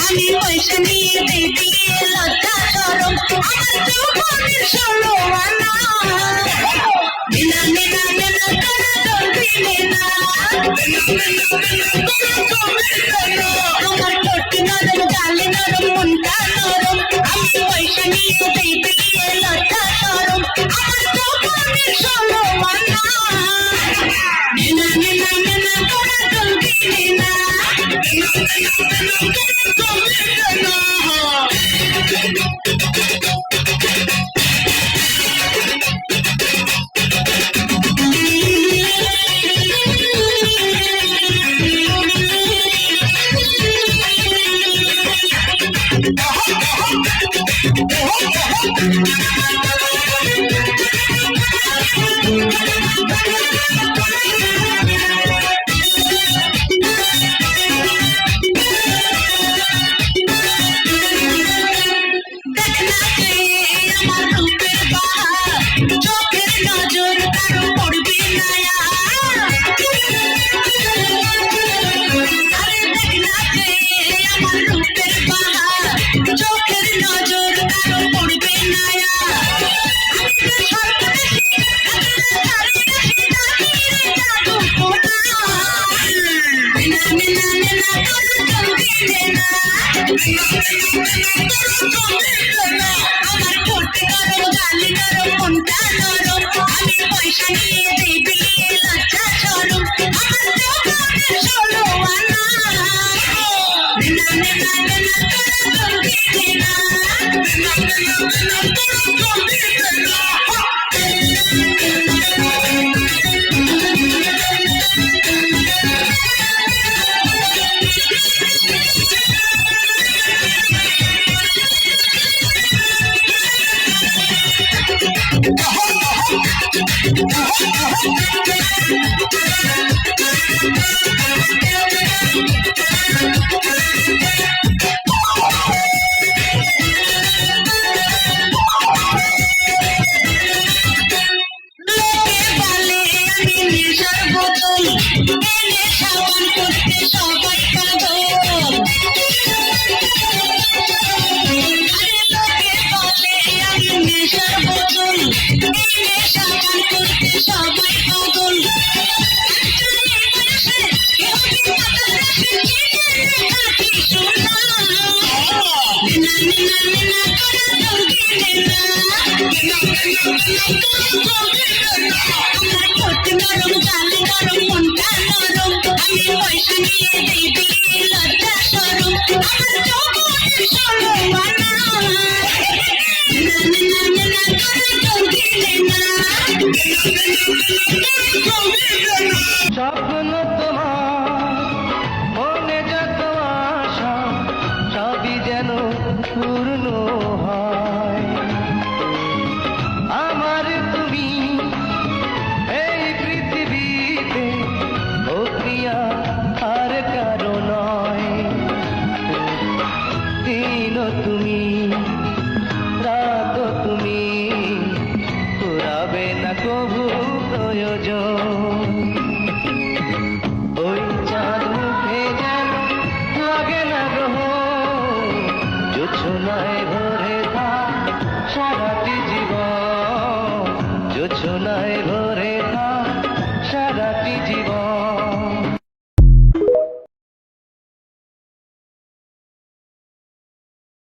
আমি পয়সা নিয়ে দেই বিয়ে লজ্জা শরম আমার যৌবনের 16 আনা নিনা নিনা নিনা তোরা চলবি নিনা আমার ঠোঁট নরম গাল নরম মনটা নরম আমি পয়সা নিয়ে দেই বিয়ে লজ্জা শরম আমার যৌবনের 16 আনা নিনা নিনা নিনা তোরা চলবি নিনা চোখের নজর কারো পড়বে না আরে দেখ না আমার রূপের বাহার চোখের নজর কারো পড়বে না আমার ঠোঁট নরম গাল নরম মনটা নরম আমি পয়সা নিয়ে দেই বিয়ে লজ্জা শরম আমার যৌবনের 16 আনা নিনা নিনা নিনা তোরা চলবি নিনা নিনা নিনা নিনা তোরা চলবি নিনা স্বপ্ন তোমার মনে যত আশা সবই যেন পূর্ণ হয় আমার তুমি এই পৃথিবীতে ও প্রিয়া আর কারো নয় দিন তুমি রাত তুমি পুরাবে না কবু প্রয়োজন ওই চাঁদ মুখে যেন লাগে না গ্রহ জোছনায় ভরে থাক সারাটি জীবন জোছনায় ভরে থাক সারাটি জীবন